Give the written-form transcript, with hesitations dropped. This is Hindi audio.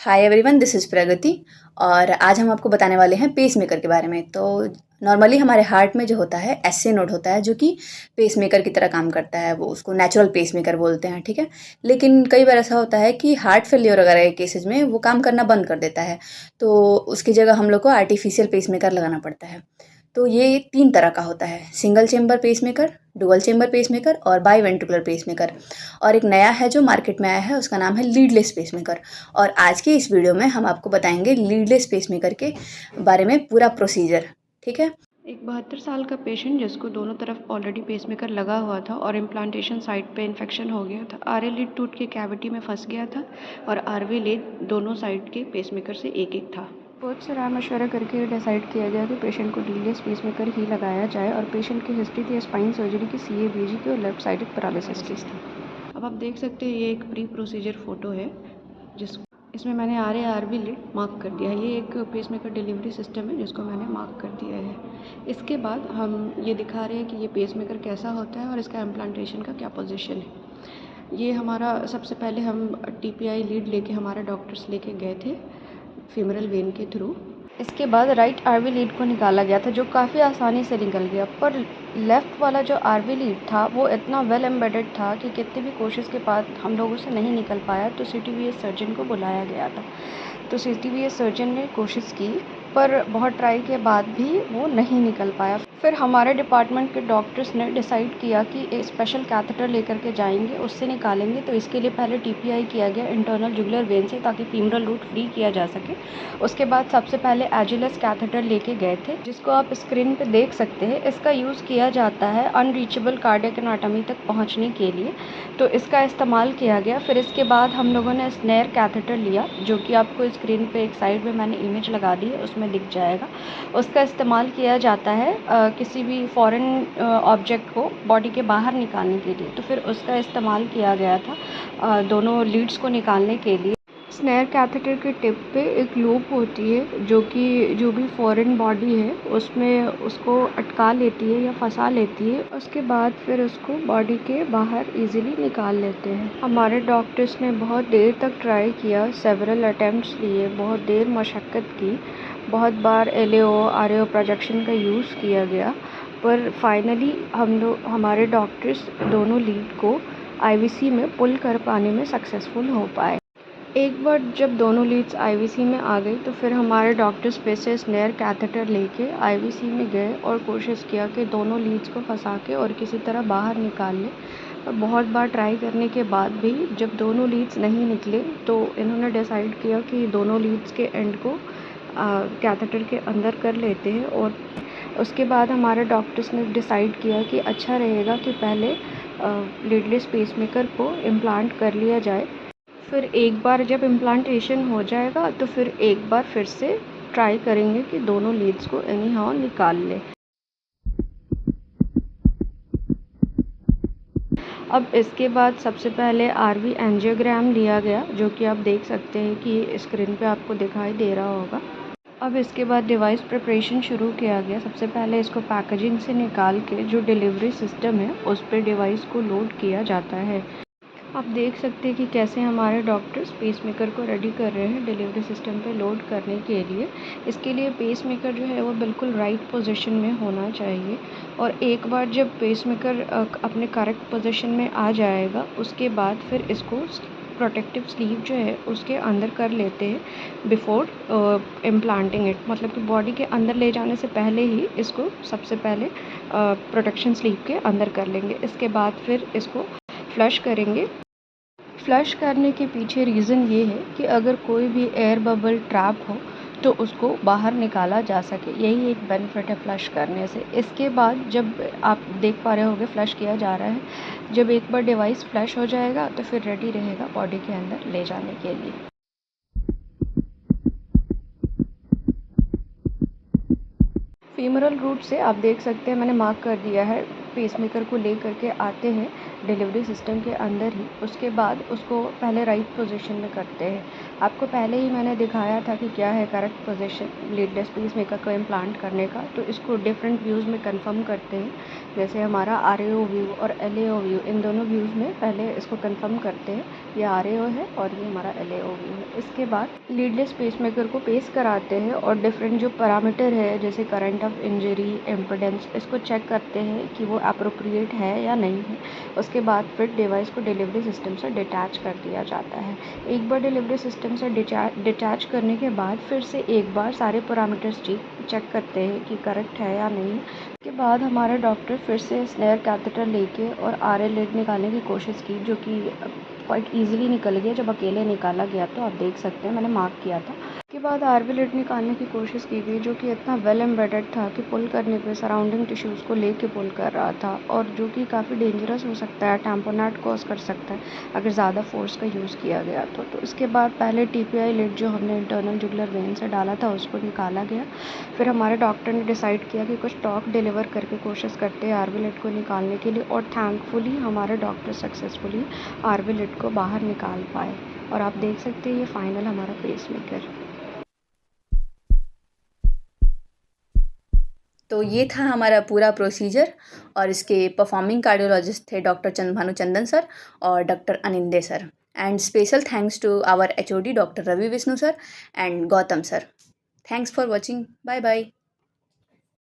हाय एवरीवन, दिस इज़ प्रगति। और आज हम आपको बताने वाले हैं पेसमेकर के बारे में। तो नॉर्मली हमारे हार्ट में जो होता है एसए नोड होता है, जो कि पेसमेकर की तरह काम करता है। वो उसको नेचुरल पेसमेकर बोलते हैं, ठीक है। लेकिन कई बार ऐसा होता है कि हार्ट फेलियर वगैरह के केसेस में वो काम करना बंद कर देता है, तो उसकी जगह हम लोग को आर्टिफिशियल पेसमेकर लगाना पड़ता है। तो ये 3 तरह का होता है, single chamber pacemaker, dual chamber pacemaker और बाई वेंट्रिकुलर पेसमेकर। और एक नया है जो मार्केट में आया है, उसका नाम है लीडलेस पेसमेकर। और आज के इस वीडियो में हम आपको बताएंगे लीडलेस पेसमेकर के बारे में पूरा प्रोसीजर, ठीक है। एक 72 साल का पेशेंट जिसको दोनों तरफ ऑलरेडी पेसमेकर लगा हुआ था और इम्प्लांटेशन साइट पे इन्फेक्शन हो गया था। आरए लीड टूट के कैविटी में फंस गया था और आरवी लीड दोनों साइड के पेसमेकर से एक एक था। बहुत से राय मशवरा करके डिसाइड किया गया कि पेशेंट को लीडलेस पेसमेकर ही लगाया जाए और पेशेंट की हिस्ट्री थी स्पाइन सर्जरी की, सीएबीजी की और लेफ्ट साइडेड पैरालिसिस की थी। अब आप देख सकते हैं ये एक प्री प्रोसीजर फ़ोटो है जिस इसमें मैंने आरवी लीड मार्क कर दिया है। ये एक पेसमेकर डिलीवरी सिस्टम है जिसको मैंने मार्क कर दिया है। इसके बाद हम ये दिखा रहे हैं कि ये पेसमेकर कैसा होता है और इसका इम्प्लांटेशन का क्या पोजीशन है। ये हमारा सबसे पहले हम टीपीआई लीड लेके हमारे डॉक्टर्स लेके गए थे फीमरल वेन के थ्रू। इसके बाद राइट आरवी लीड को निकाला गया था जो काफ़ी आसानी से निकल गया, पर लेफ़्ट वाला जो आरवी लीड था वो इतना वेल एम्बेडेड था कि कितनी भी कोशिश के बाद हम लोगों से नहीं निकल पाया। तो सीटीवीएस सर्जन को बुलाया गया था। तो सीटीवीएस सर्जन ने कोशिश की पर बहुत ट्राई के बाद भी वो नहीं निकल पाया। फिर हमारे डिपार्टमेंट के डॉक्टर्स ने डिसाइड किया कि एक स्पेशल कैथेटर लेकर के जाएंगे, उससे निकालेंगे। तो इसके लिए पहले टीपीआई किया गया इंटरनल जुगुलर वेन से, ताकि फीमरल रूट फ्री किया जा सके। उसके बाद सबसे पहले एजिलस कैथेटर लेके गए थे, जिसको आप स्क्रीन पे देख सकते हैं। इसका यूज़ किया जाता है अनरीचेबल कार्डियक एनाटॉमी तक पहुंचने के लिए, तो इसका इस्तेमाल किया गया। फिर इसके बाद हम लोगों ने स्नेयर कैथेटर लिया, जो कि आपको स्क्रीन पे एक साइड में मैंने इमेज लगा दी है, उसमें दिख जाएगा। उसका इस्तेमाल किया जाता है किसी भी फॉरेन ऑब्जेक्ट को बॉडी के बाहर निकालने के लिए। तो फिर उसका इस्तेमाल किया गया था दोनों लीड्स को निकालने के लिए। स्नेयर कैथेटर के टिप पे एक लूप होती है जो कि जो भी फॉरेन बॉडी है उसमें उसको अटका लेती है या फंसा लेती है। उसके बाद फिर उसको बॉडी के बाहर इजीली निकाल लेते हैं। हमारे डॉक्टर्स ने बहुत देर तक ट्राई किया, सेवरल अटेम्प्ट्स लिए, बहुत देर मशक्क़त की, बहुत बार एलएओ आरएओ प्रोजेक्शन का यूज़ किया गया, पर फाइनली हमारे डॉक्टर्स दोनों लीड को आईवीसी में पुल कर पाने में सक्सेसफुल हो पाए। एक बार जब दोनों लीड्स आईवीसी में आ गई तो फिर हमारे डॉक्टर्स फिर से स्नेयर कैथेटर लेके आईवीसी में गए और कोशिश किया कि दोनों लीड्स को फंसा के और किसी तरह बाहर निकाल लें। और बहुत बार ट्राई करने के बाद भी जब दोनों लीड्स नहीं निकले तो इन्होंने डिसाइड किया कि दोनों लीड्स के एंड को कैथेटर के अंदर कर लेते हैं। और उसके बाद हमारे डॉक्टर्स ने डिसाइड किया कि अच्छा रहेगा कि पहले लीडलेस पेसमेकर को इम्प्लांट कर लिया जाए। फिर एक बार जब इम्प्लांटेशन हो जाएगा तो फिर एक बार फिर से ट्राई करेंगे कि दोनों लीड्स को एनी हाउ निकाल लें। अब इसके बाद सबसे पहले आरवी एंजियोग्राम लिया गया, जो कि आप देख सकते हैं कि स्क्रीन पे आपको दिखाई दे रहा होगा। अब इसके बाद डिवाइस प्रिपरेशन शुरू किया गया। सबसे पहले इसको पैकेजिंग से निकाल के जो डिलीवरी सिस्टम है उस पर डिवाइस को लोड किया जाता है। आप देख सकते हैं कि कैसे हमारे डॉक्टर्स पेसमेकर को रेडी कर रहे हैं डिलीवरी सिस्टम पे लोड करने के लिए। इसके लिए पेसमेकर जो है वो बिल्कुल राइट पोजीशन में होना चाहिए। और एक बार जब पेसमेकर अपने करेक्ट पोजीशन में आ जाएगा, उसके बाद फिर इसको प्रोटेक्टिव स्लीव जो है उसके अंदर कर लेते हैं बिफोर इम्प्लांटिंग इट। मतलब कि बॉडी के अंदर ले जाने से पहले ही इसको सबसे पहले प्रोटेक्शन स्लीव के अंदर कर लेंगे। इसके बाद फिर इसको फ्लश करेंगे। फ्लश करने के पीछे रीज़न ये है कि अगर कोई भी एयर बबल ट्रैप हो तो उसको बाहर निकाला जा सके। यही एक बेनिफिट है फ्लश करने से। इसके बाद जब आप देख पा रहे होंगे फ्लश किया जा रहा है, जब एक बार डिवाइस फ्लश हो जाएगा तो फिर रेडी रहेगा बॉडी के अंदर ले जाने के लिए। फीमरल रूट से आप देख सकते हैं मैंने मार्क कर दिया है, पेसमेकर को ले करके आते हैं डिलीवरी सिस्टम के अंदर ही। उसके बाद उसको पहले राइट पोजीशन में करते हैं। आपको पहले ही मैंने दिखाया था कि क्या है करेक्ट पोजीशन लीडलेस पेसमेकर को इम्प्लांट करने का, तो इसको डिफरेंट व्यूज़ में कंफर्म करते हैं। जैसे हमारा RAO व्यू और LAO व्यू, इन दोनों व्यूज़ में पहले इसको कंफर्म करते हैं, ये RAO है और ये हमारा LAO व्यू है। इसके बाद लीडलेस पेसमेकर को पेस कराते हैं और डिफरेंट जो पैरामीटर है जैसे करंट ऑफ इंजरी, इम्पीडेंस, इसको चेक करते हैं कि वो अप्रोप्रिएट है या नहीं है। उसके बाद फिर डिवाइस को डिलीवरी सिस्टम से डिटैच कर दिया जाता है। एक बार डिलीवरी सिस्टम से डिटैच करने के बाद फिर से एक बार सारे पैरामीटर्स चेक करते हैं कि करेक्ट है या नहीं। उसके बाद हमारे डॉक्टर फिर से स्नेयर कैथेटर लेके और RA लीड निकालने की कोशिश की, जो कि क्वाइट ईजिली निकल गया। जब अकेले निकाला गया तो आप देख सकते हैं मैंने मार्क किया था। उसके बाद RV लीड निकालने की कोशिश की गई, जो कि इतना वेल एम्बेडेड था कि पुल करने पे सराउंडिंग टिश्यूज़ को लेके पुल कर रहा था, और जो कि काफ़ी डेंजरस हो सकता है, टैम्पोनेट कॉज कर सकता है अगर ज़्यादा फोर्स का यूज़ किया गया तो इसके बाद पहले TPI लीड जो हमने इंटरनल जुगुलर वेन से डाला था उसको निकाला गया। फिर हमारे डॉक्टर ने डिसाइड किया कि कुछ टॉक डिलीवर करके कोशिश करते हैं RV लीड को निकालने के लिए, और थैंकफुली हमारे डॉक्टर सक्सेसफुली RV लीड को बाहर निकाल पाए। और आप देख सकते हैं ये फाइनल हमारा पेसमेकर। तो ये था हमारा पूरा प्रोसीजर, और इसके परफॉर्मिंग कार्डियोलॉजिस्ट थे डॉक्टर चंद्रभानु चंदन सर और doctor Anindya sir. And special thanks to our HOD doctor Ravi Vishnu sir and Gautam sir. Thanks for watching. Bye bye.